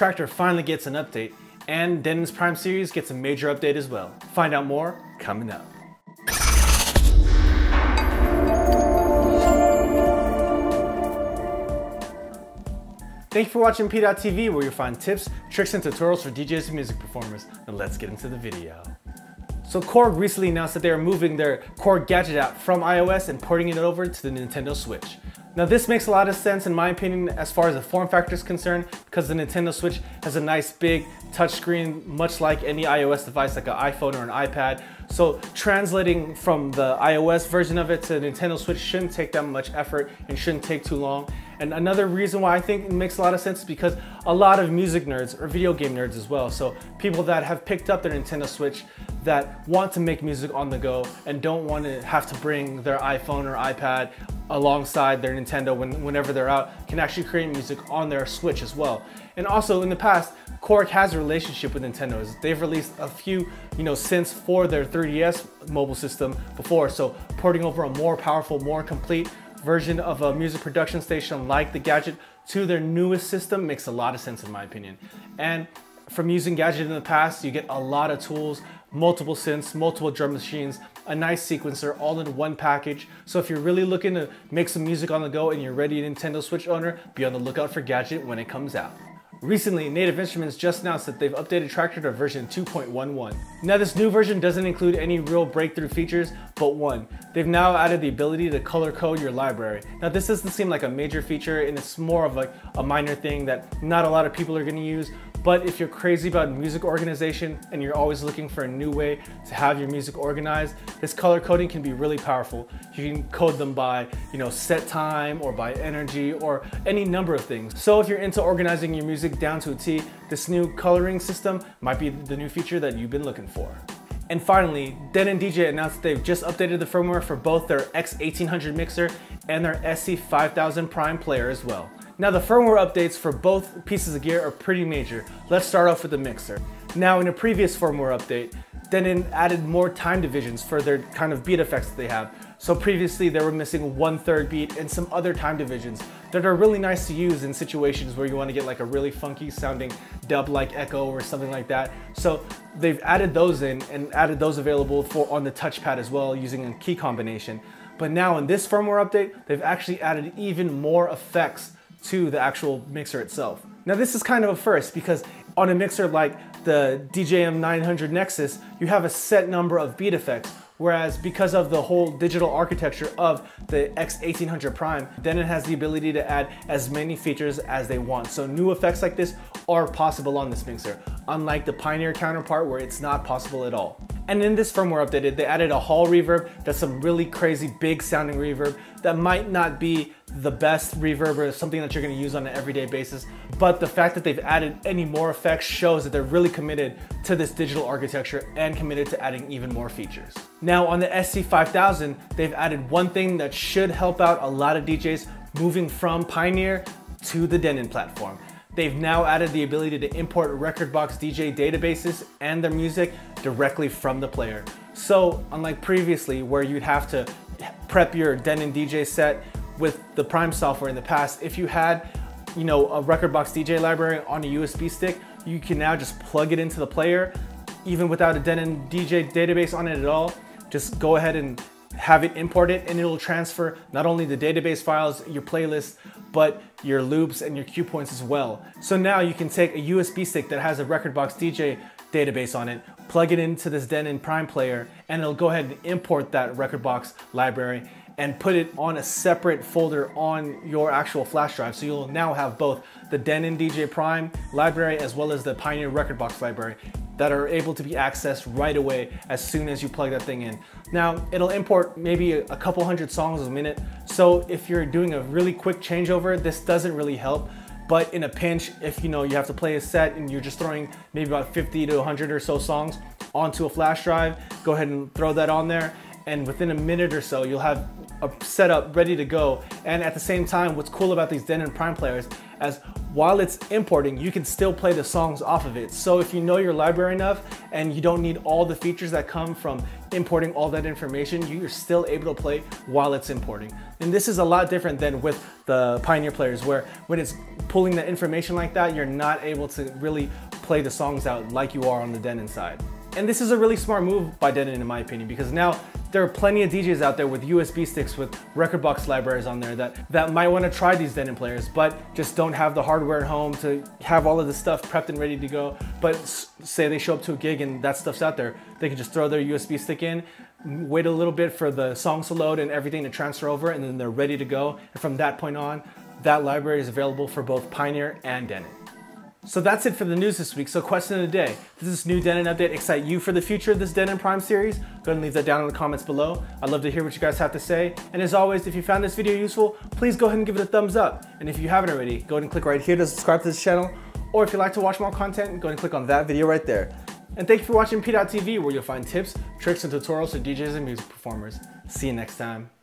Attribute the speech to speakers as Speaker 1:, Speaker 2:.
Speaker 1: Traktor finally gets an update, and Denon's Prime series gets a major update as well. Find out more coming up. Thank you for watching PDot TV, where you'll find tips, tricks, and tutorials for DJs and music performers. Now let's get into the video. So Korg recently announced that they are moving their Korg gadget app from iOS and porting it over to the Nintendo Switch. Now this makes a lot of sense in my opinion as far as the form factor is concerned, because the Nintendo Switch has a nice big touchscreen, much like any iOS device like an iPhone or an iPad. So translating from the iOS version of it to the Nintendo Switch shouldn't take that much effort and shouldn't take too long. And another reason why I think it makes a lot of sense is because a lot of music nerds or video game nerds as well, so people that have picked up their Nintendo Switch that want to make music on the go and don't want to have to bring their iPhone or iPad alongside their Nintendo whenever they're out, can actually create music on their Switch as well. And also in the past, Korg has a relationship with Nintendo. They've released a few, synths for their 3DS mobile system before, so porting over a more powerful, more complete version of a music production station like the Gadget to their newest system makes a lot of sense in my opinion. And from using Gadget in the past, you get a lot of tools, multiple synths, multiple drum machines, a nice sequencer all in one package. So if you're really looking to make some music on the go and you're ready, a Nintendo Switch owner, be on the lookout for Gadget when it comes out. Recently, Native Instruments just announced that they've updated Traktor to version 2.11. Now this new version doesn't include any real breakthrough features, but one. They've now added the ability to color code your library. Now this doesn't seem like a major feature and it's more of like a minor thing that not a lot of people are going to use. But if you're crazy about music organization and you're always looking for a new way to have your music organized, this color coding can be really powerful. You can code them by, set time or by energy or any number of things. So if you're into organizing your music down to a T, this new coloring system might be the new feature that you've been looking for. And finally, Denon DJ announced that they've just updated the firmware for both their X1800 mixer and their SC5000 Prime player as well. Now the firmware updates for both pieces of gear are pretty major. Let's start off with the mixer. Now in a previous firmware update, Denon added more time divisions for their kind of beat effects that they have. So previously they were missing 1/3 beat and some other time divisions that are really nice to use in situations where you want to get like a really funky sounding dub-like echo or something like that. So they've added those in and added those available on the touchpad as well using a key combination. But now in this firmware update, they've actually added even more effects to the actual mixer itself. Now this is kind of a first because on a mixer like the DJM 900 Nexus, you have a set number of beat effects, whereas because of the whole digital architecture of the X1800 Prime, Denon has the ability to add as many features as they want. So new effects like this are possible on this mixer, unlike the Pioneer counterpart where it's not possible at all. And in this firmware update, they added a hall reverb that's some really crazy big sounding reverb that might not be the best reverb or something that you're going to use on an everyday basis, but the fact that they've added any more effects shows that they're really committed to this digital architecture and committed to adding even more features. Now on the SC5000, they've added one thing that should help out a lot of DJs moving from Pioneer to the Denon platform. They've now added the ability to import Rekordbox DJ databases and their music directly from the player. So unlike previously where you'd have to prep your Denon DJ set with the Prime software in the past, if you had a Rekordbox DJ library on a USB stick, you can now just plug it into the player even without a Denon DJ database on it at all. Just go ahead and have it imported and it'll transfer not only the database files, your playlist, but your loops and your cue points as well. So now you can take a USB stick that has a Rekordbox DJ database on it, plug it into this Denon Prime player, and it'll go ahead and import that Rekordbox library and put it on a separate folder on your actual flash drive. So you'll now have both the Denon DJ Prime library as well as the Pioneer Rekordbox library that are able to be accessed right away as soon as you plug that thing in. Now, it'll import maybe a couple hundred songs a minute, so if you're doing a really quick changeover, this doesn't really help. But in a pinch, if you have to play a set and you're just throwing maybe about 50 to 100 or so songs onto a flash drive, go ahead and throw that on there, and within a minute or so, you'll have setup ready to go. And at the same time, what's cool about these Denon Prime players, as while it's importing, you can still play the songs off of it. So if you know your library enough and you don't need all the features that come from importing all that information, you're still able to play while it's importing. And this is a lot different than with the Pioneer players, where when it's pulling the information like that, you're not able to really play the songs out like you are on the Denon side. And this is a really smart move by Denon in my opinion, because now there are plenty of DJs out there with USB sticks with record box libraries on there that might want to try these Denon players, but just don't have the hardware at home to have all of this stuff prepped and ready to go. But say they show up to a gig and that stuff's out there, they can just throw their USB stick in, wait a little bit for the songs to load and everything to transfer over, and then they're ready to go. And from that point on, that library is available for both Pioneer and Denon. So that's it for the news this week. So question of the day: does this new Denon update excite you for the future of this Denon Prime series? Go ahead and leave that down in the comments below. I'd love to hear what you guys have to say. And as always, if you found this video useful, please go ahead and give it a thumbs up. And if you haven't already, go ahead and click right here to subscribe to this channel. Or if you'd like to watch more content, go ahead and click on that video right there. And thank you for watching PDot TV, where you'll find tips, tricks, and tutorials for DJs and music performers. See you next time.